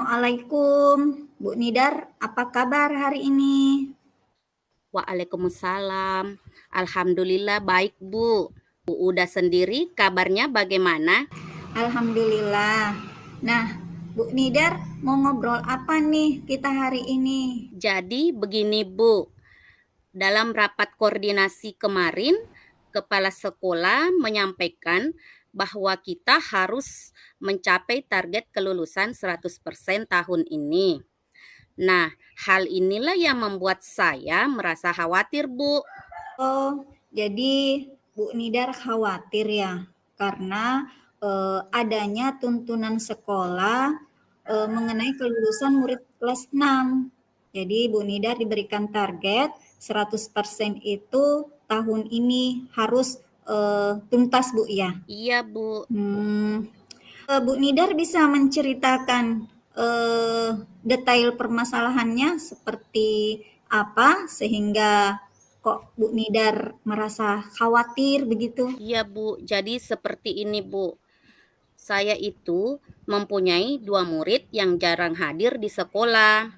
Assalamualaikum, Bu Nidar. Apa kabar hari ini? Waalaikumsalam. Alhamdulillah baik, Bu. Bu udah sendiri kabarnya bagaimana? Alhamdulillah. Nah, Bu Nidar mau ngobrol apa nih kita hari ini? Jadi begini, Bu. Dalam rapat koordinasi kemarin, kepala sekolah menyampaikan bahwa kita harus mencapai target kelulusan 100% tahun ini. Nah, hal inilah yang membuat saya merasa khawatir, Bu. Oh, jadi Bu Nidar khawatir ya karena adanya tuntunan sekolah mengenai kelulusan murid kelas 6. Jadi Bu Nidar diberikan target 100% itu tahun ini harus tuntas Bu ya. Iya, Bu. Bu Nidar bisa menceritakan detail permasalahannya seperti apa sehingga kok Bu Nidar merasa khawatir begitu? Iya, Bu. Jadi seperti ini, Bu. Saya itu mempunyai 2 murid yang jarang hadir di sekolah,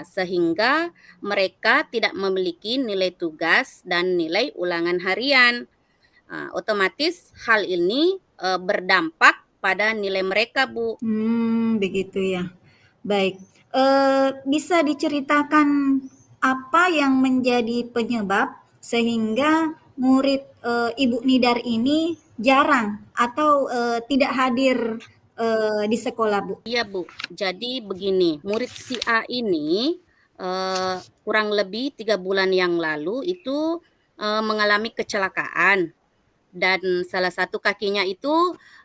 sehingga mereka tidak memiliki nilai tugas dan nilai ulangan harian. Otomatis hal ini berdampak pada nilai mereka, Bu. Begitu ya. Baik. Bisa diceritakan apa yang menjadi penyebab sehingga murid Ibu Nidar ini jarang atau tidak hadir di sekolah, Bu? Iya, Bu. Jadi begini, murid si A ini kurang lebih 3 bulan yang lalu itu mengalami kecelakaan. Dan salah satu kakinya itu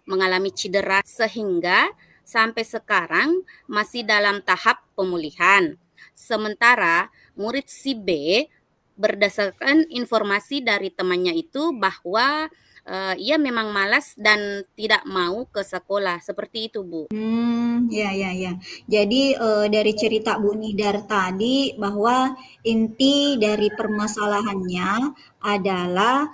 mengalami cedera sehingga sampai sekarang masih dalam tahap pemulihan. Sementara murid si B berdasarkan informasi dari temannya itu bahwa ia memang malas dan tidak mau ke sekolah. Seperti itu, Bu. Ya. Jadi dari cerita Bu Nidar tadi bahwa inti dari permasalahannya adalah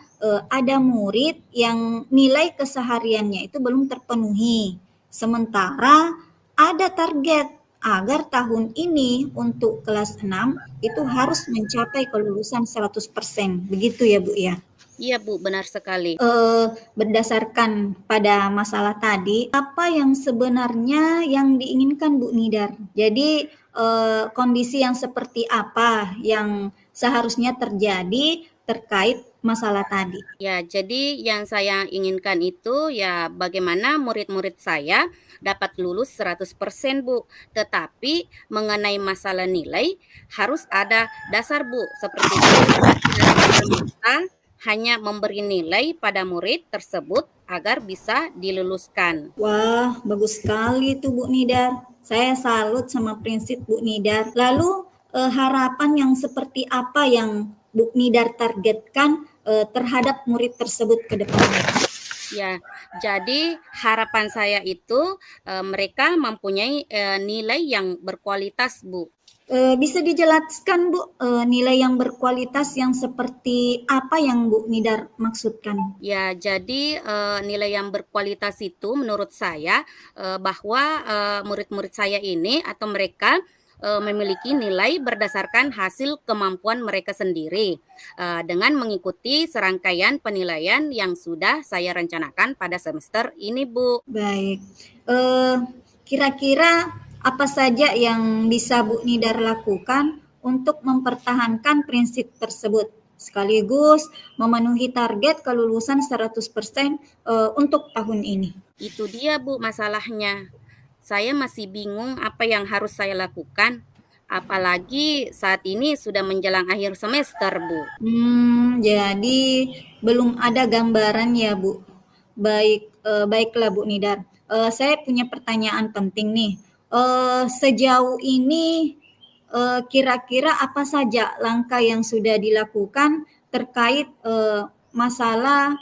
ada murid yang nilai kesehariannya itu belum terpenuhi. Sementara ada target agar tahun ini untuk kelas 6 itu harus mencapai kelulusan 100%. Begitu ya, Bu ya? Iya, Bu, benar sekali. Berdasarkan pada masalah tadi, apa yang sebenarnya yang diinginkan Bu Nidar? Jadi kondisi yang seperti apa yang seharusnya terjadi terkait masalah tadi? Ya, jadi yang saya inginkan itu ya bagaimana murid-murid saya dapat lulus 100%, Bu. Tetapi mengenai masalah nilai harus ada dasar, Bu. Seperti tidak serta-merta hanya memberi nilai pada murid tersebut agar bisa diluluskan. Wah, bagus sekali itu Bu Nidar. Saya salut sama prinsip Bu Nidar. Lalu harapan yang seperti apa yang Bu Nidar targetkan terhadap murid tersebut ke depannya? Ya, jadi harapan saya itu mereka mempunyai nilai yang berkualitas, Bu. Bisa dijelaskan Bu nilai yang berkualitas yang seperti apa yang Bu Nidar maksudkan? Ya, jadi nilai yang berkualitas itu menurut saya bahwa murid-murid saya ini atau mereka memiliki nilai berdasarkan hasil kemampuan mereka sendiri dengan mengikuti serangkaian penilaian yang sudah saya rencanakan pada semester ini, Bu. Baik. Kira-kira apa saja yang bisa Bu Nidar lakukan untuk mempertahankan prinsip tersebut sekaligus memenuhi target kelulusan 100% untuk tahun ini? Itu dia, Bu, masalahnya. Saya masih bingung apa yang harus saya lakukan. Apalagi saat ini sudah menjelang akhir semester, Bu. Jadi belum ada gambaran ya, Bu. Baiklah Bu Nidar. Saya punya pertanyaan penting nih. Sejauh ini kira-kira apa saja langkah yang sudah dilakukan terkait masalah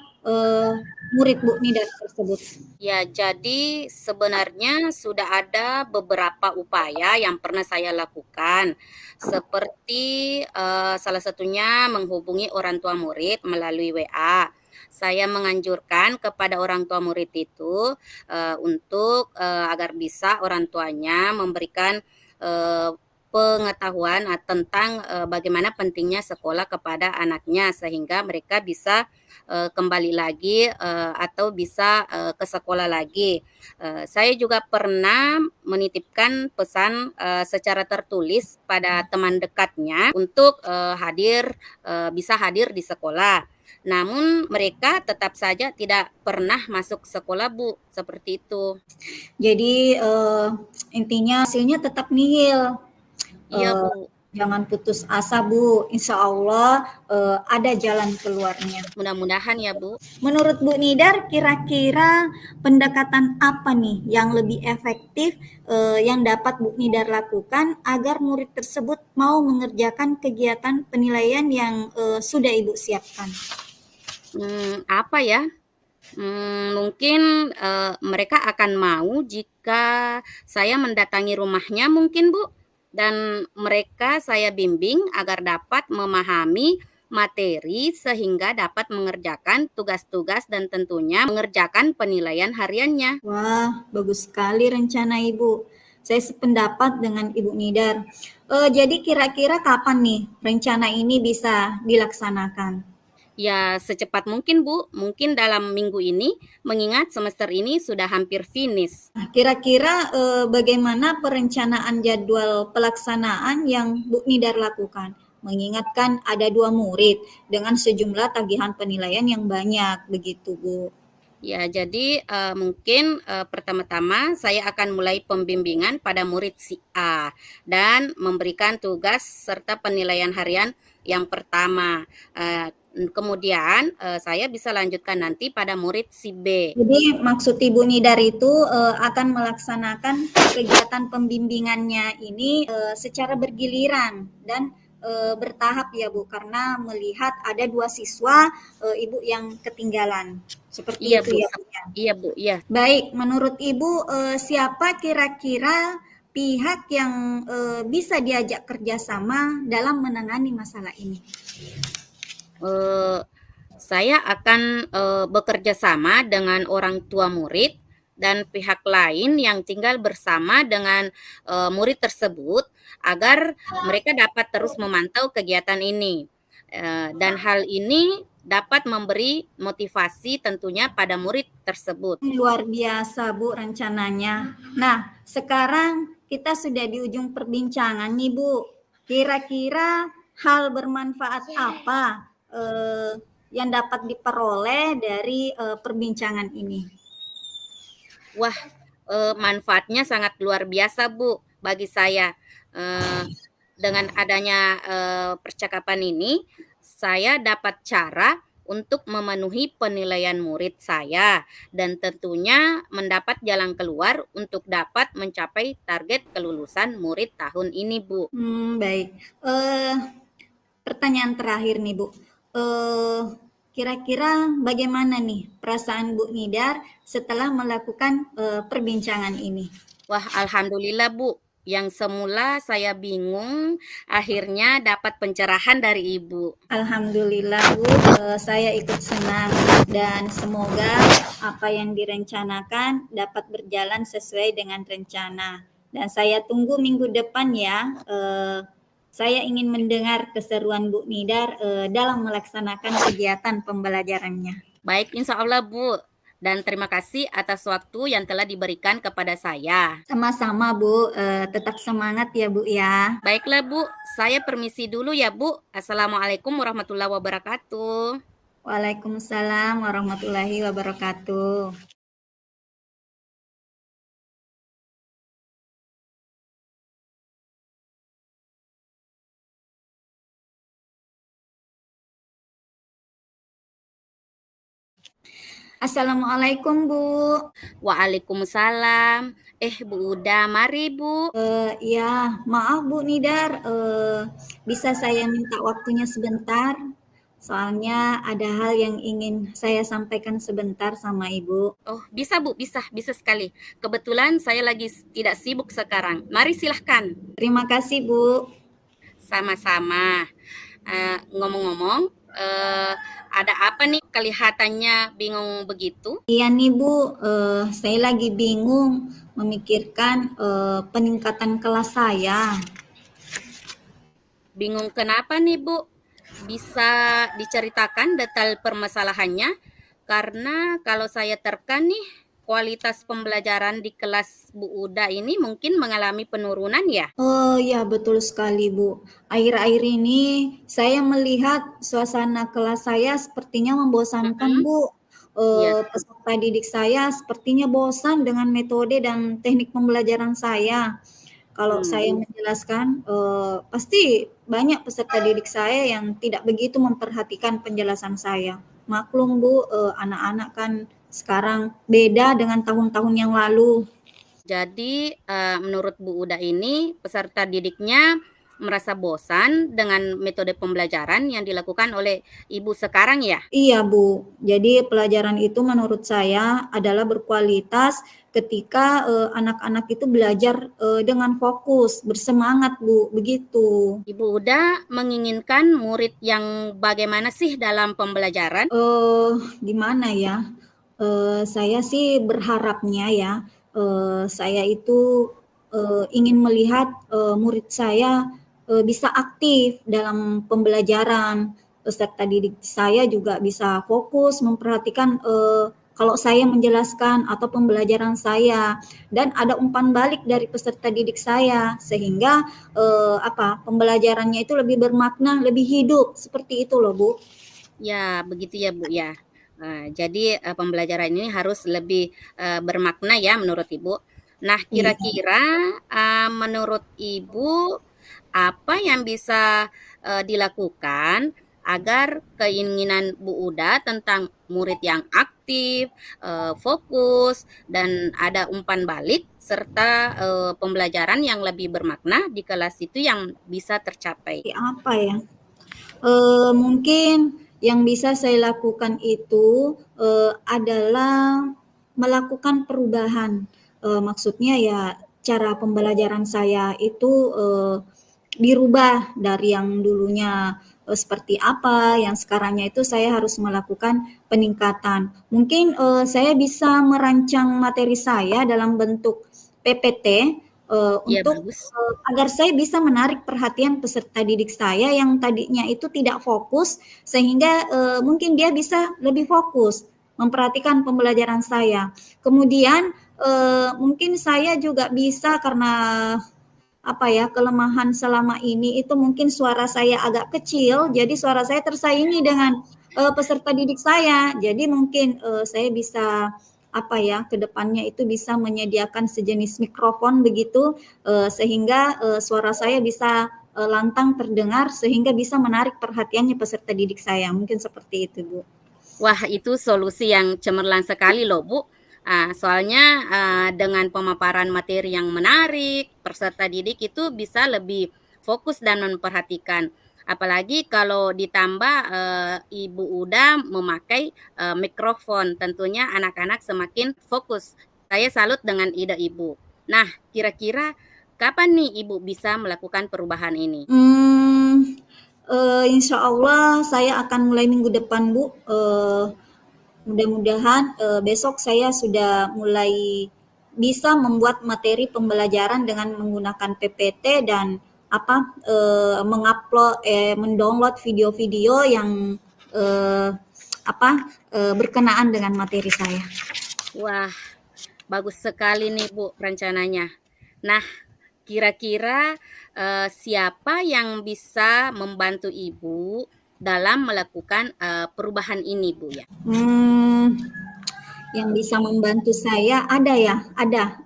murid Bu Nidar tersebut? Ya, jadi sebenarnya sudah ada beberapa upaya yang pernah saya lakukan, seperti salah satunya menghubungi orang tua murid melalui WA. saya menganjurkan kepada orang tua murid itu untuk agar bisa orang tuanya memberikan pengetahuan tentang bagaimana pentingnya sekolah kepada anaknya sehingga mereka bisa kembali lagi atau bisa ke sekolah lagi. Saya juga pernah menitipkan pesan secara tertulis pada teman dekatnya untuk bisa hadir di sekolah. Namun mereka tetap saja tidak pernah masuk sekolah, Bu, seperti itu. Jadi intinya hasilnya tetap nihil. Iya, Eh, Bu. Jangan putus asa Bu, insya Allah ada jalan keluarnya. Mudah-mudahan ya, Bu. Menurut Bu Nidar, kira-kira pendekatan apa nih yang lebih efektif yang dapat Bu Nidar lakukan agar murid tersebut mau mengerjakan kegiatan penilaian yang sudah Ibu siapkan? Apa ya? Mungkin mereka akan mau jika saya mendatangi rumahnya mungkin, Bu, dan mereka saya bimbing agar dapat memahami materi sehingga dapat mengerjakan tugas-tugas dan tentunya mengerjakan penilaian hariannya. Wah, bagus sekali rencana Ibu. Saya sependapat dengan Ibu Nidar. Jadi kira-kira kapan nih rencana ini bisa dilaksanakan? Ya, secepat mungkin, Bu. Mungkin dalam minggu ini, mengingat semester ini sudah hampir finish. Nah, kira-kira bagaimana perencanaan jadwal pelaksanaan yang Bu Nidar lakukan? Mengingatkan ada 2 murid dengan sejumlah tagihan penilaian yang banyak, begitu Bu. Ya, jadi mungkin pertama-tama saya akan mulai pembimbingan pada murid si A dan memberikan tugas serta penilaian harian yang pertama. Kemudian saya bisa lanjutkan nanti pada murid si B. Jadi maksud Ibu Nidar itu akan melaksanakan kegiatan pembimbingannya ini secara bergiliran dan bertahap ya Bu, karena melihat ada 2 siswa Ibu yang ketinggalan. Seperti Iya, itu Bu. ya Bu ya. Iya, Bu. Iya. Baik, menurut Ibu siapa kira-kira pihak yang bisa diajak kerjasama dalam menangani masalah ini? Saya akan bekerja sama dengan orang tua murid dan pihak lain yang tinggal bersama dengan murid tersebut agar mereka dapat terus memantau kegiatan ini. Dan hal ini dapat memberi motivasi tentunya pada murid tersebut. Luar biasa Bu rencananya. Nah, sekarang kita sudah di ujung perbincangan nih Bu. Kira-kira hal bermanfaat apa yang dapat diperoleh dari perbincangan ini? Wah, manfaatnya sangat luar biasa, Bu, bagi saya. Dengan adanya percakapan ini, saya dapat cara untuk memenuhi penilaian murid saya dan tentunya mendapat jalan keluar untuk dapat mencapai target kelulusan murid tahun ini, Bu. Baik. Pertanyaan terakhir nih Bu. Kira-kira bagaimana nih perasaan Bu Nidar setelah melakukan perbincangan ini? Wah, alhamdulillah, Bu. Yang semula saya bingung, akhirnya dapat pencerahan dari Ibu. Alhamdulillah Bu, saya ikut senang dan semoga apa yang direncanakan dapat berjalan sesuai dengan rencana. Dan saya tunggu minggu depan ya. Saya ingin mendengar keseruan Bu Nidar dalam melaksanakan kegiatan pembelajarannya. Baik, insya Allah, Bu. Dan terima kasih atas waktu yang telah diberikan kepada saya. Sama-sama Bu, tetap semangat ya Bu ya. Baiklah, Bu. Saya permisi dulu ya, Bu. Assalamualaikum warahmatullahi wabarakatuh. Waalaikumsalam warahmatullahi wabarakatuh. Assalamualaikum Bu. Waalaikumsalam. Bu Uda, mari Bu. Ya, maaf Bu Nidar, bisa saya minta waktunya sebentar? Soalnya ada hal yang ingin saya sampaikan sebentar sama Ibu. Oh, bisa Bu, bisa sekali. Kebetulan saya lagi tidak sibuk sekarang. Mari silahkan. Terima kasih Bu. Sama-sama. Ngomong-ngomong, Ada apa nih kelihatannya bingung begitu? Iya nih Bu, saya lagi bingung memikirkan peningkatan kelas saya. Bingung kenapa nih, Bu? Bisa diceritakan detail permasalahannya? Karena kalau saya terka nih, kualitas pembelajaran di kelas Bu Uda ini mungkin mengalami penurunan ya? Oh ya, betul sekali Bu. Akhir-akhir ini saya melihat suasana kelas saya sepertinya membosankan Mhm, Bu. iya, Peserta didik saya sepertinya bosan dengan metode dan teknik pembelajaran saya. Kalau mmm. saya menjelaskan, pasti banyak peserta didik saya yang tidak begitu memperhatikan penjelasan saya. Maklum Bu, anak-anak kan sekarang beda dengan tahun-tahun yang lalu. Jadi, menurut Bu Uda ini, peserta didiknya merasa bosan dengan metode pembelajaran yang dilakukan oleh Ibu sekarang ya? Iya Bu, jadi pelajaran itu menurut saya adalah berkualitas ketika, anak-anak itu belajar, dengan fokus, bersemangat Bu, begitu. Ibu Uda menginginkan murid yang bagaimana sih dalam pembelajaran? Eee, Gimana ya, saya sih berharapnya ya, saya itu, ingin melihat, murid saya, bisa aktif dalam pembelajaran, peserta didik saya juga bisa fokus memperhatikan, kalau saya menjelaskan atau pembelajaran saya, dan ada umpan balik dari peserta didik saya, sehingga, pembelajarannya itu lebih bermakna, lebih hidup, seperti itu loh, Bu. Ya, begitu ya, Bu, ya. Jadi, pembelajaran ini harus lebih, bermakna ya menurut Ibu. Nah, Iya. kira-kira, menurut Ibu, apa yang bisa, dilakukan agar keinginan Bu Uda tentang murid yang aktif, fokus, dan ada umpan balik, serta, pembelajaran yang lebih bermakna di kelas itu yang bisa tercapai? Apa ya, mungkin yang bisa saya lakukan itu, adalah melakukan perubahan, maksudnya ya cara pembelajaran saya itu, dirubah dari yang dulunya, seperti apa, yang sekarangnya itu saya harus melakukan peningkatan. Mungkin, saya bisa merancang materi saya dalam bentuk PPT, Iya, untuk, bagus. agar saya bisa menarik perhatian peserta didik saya yang tadinya itu tidak fokus, sehingga, mungkin dia bisa lebih fokus memperhatikan pembelajaran saya. Kemudian, mungkin saya juga bisa karena kelemahan selama ini itu mungkin suara saya agak kecil, jadi suara saya tersaingi dengan, peserta didik saya. Jadi mungkin, saya bisa, ke depannya itu bisa menyediakan sejenis mikrofon begitu, sehingga, suara saya bisa, lantang terdengar sehingga bisa menarik perhatiannya peserta didik saya, mungkin seperti itu, Bu. Wah, itu solusi yang cemerlang sekali loh, Bu. Soalnya, dengan pemaparan materi yang menarik, peserta didik itu bisa lebih fokus dan memperhatikan. Apalagi kalau ditambah, Ibu udah memakai, mikrofon, tentunya anak-anak semakin fokus. Saya salut dengan ide Ibu. Nah, kira-kira kapan nih Ibu bisa melakukan perubahan ini? Mmm, Insyaallah saya akan mulai minggu depan, Bu, mudah-mudahan, besok saya sudah mulai bisa membuat materi pembelajaran dengan menggunakan PPT dan mendownload video-video yang, eee, berkenaan dengan materi saya. Wah, bagus sekali nih, Bu, rencananya. Nah, kira-kira, siapa yang bisa membantu Ibu dalam melakukan, perubahan ini, Bu, ya? Mmm, yang bisa membantu saya ada ya, ada.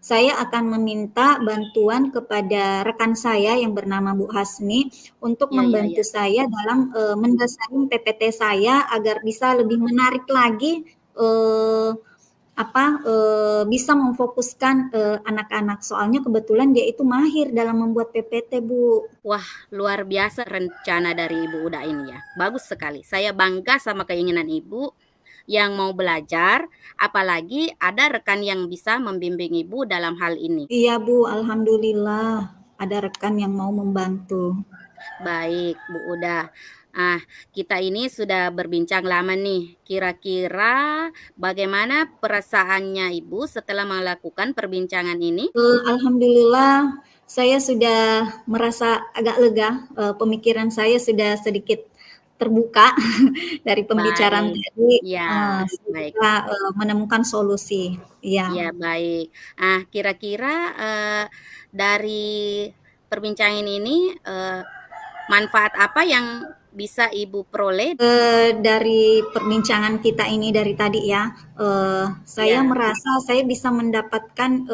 Saya akan meminta bantuan kepada rekan saya yang bernama Bu Hasni untuk Iya, iya, membantu iya. saya dalam, mendesain PPT saya agar bisa lebih menarik lagi, eee, bisa memfokuskan, anak-anak. Soalnya kebetulan dia itu mahir dalam membuat PPT, Bu. Wah, luar biasa rencana dari Ibu Uda ini ya, bagus sekali. Saya bangga sama keinginan Ibu yang mau belajar, apalagi ada rekan yang bisa membimbing Ibu dalam hal ini. Iya, Bu, alhamdulillah ada rekan yang mau membantu. Baik, Bu Uda. Ah, kita ini sudah berbincang lama nih. Kira-kira bagaimana perasaannya Ibu setelah melakukan perbincangan ini? Alhamdulillah saya sudah merasa agak lega, pemikiran saya sudah sedikit terbuka dari pembicaraan Baik. tadi, Ya, saya baik. bisa, menemukan solusi. Ya, Iya. baik. Ah, kira-kira, dari perbincangan ini, manfaat apa yang bisa Ibu peroleh? Dari perbincangan kita ini dari tadi ya, saya Ya, merasa saya bisa mendapatkan,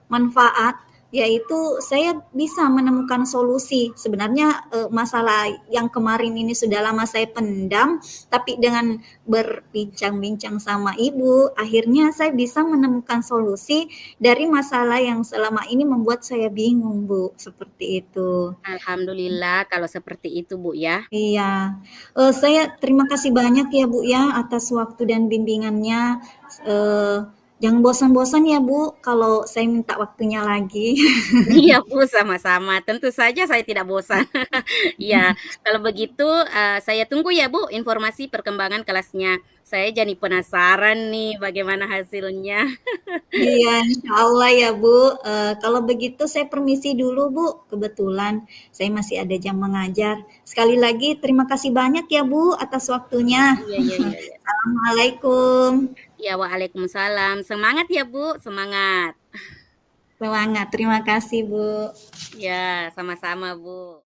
manfaat, yaitu saya bisa menemukan solusi. Sebenarnya, masalah yang kemarin ini sudah lama saya pendam, tapi dengan berbincang-bincang sama Ibu, akhirnya saya bisa menemukan solusi dari masalah yang selama ini membuat saya bingung, Bu, seperti itu. alhamdulillah kalau seperti itu, Bu, ya. Iya, saya terima kasih banyak ya, Bu, ya, atas waktu dan bimbingannya, eee, jangan bosan-bosan ya, Bu, kalau saya minta waktunya lagi. Iya, Bu, sama-sama. Tentu saja saya tidak bosan. Iya, kalau begitu, saya tunggu ya, Bu, informasi perkembangan kelasnya. Saya jadi penasaran nih bagaimana hasilnya. Iya, insyaallah ya, Bu, kalau begitu saya permisi dulu, Bu, kebetulan saya masih ada jam mengajar. Sekali lagi terima kasih banyak ya, Bu, atas waktunya. Iya iya iya iya. Assalamualaikum. Iya, waalaikumsalam. Semangat ya, Bu, semangat. Semangat, terima kasih, Bu. Ya, sama-sama, Bu.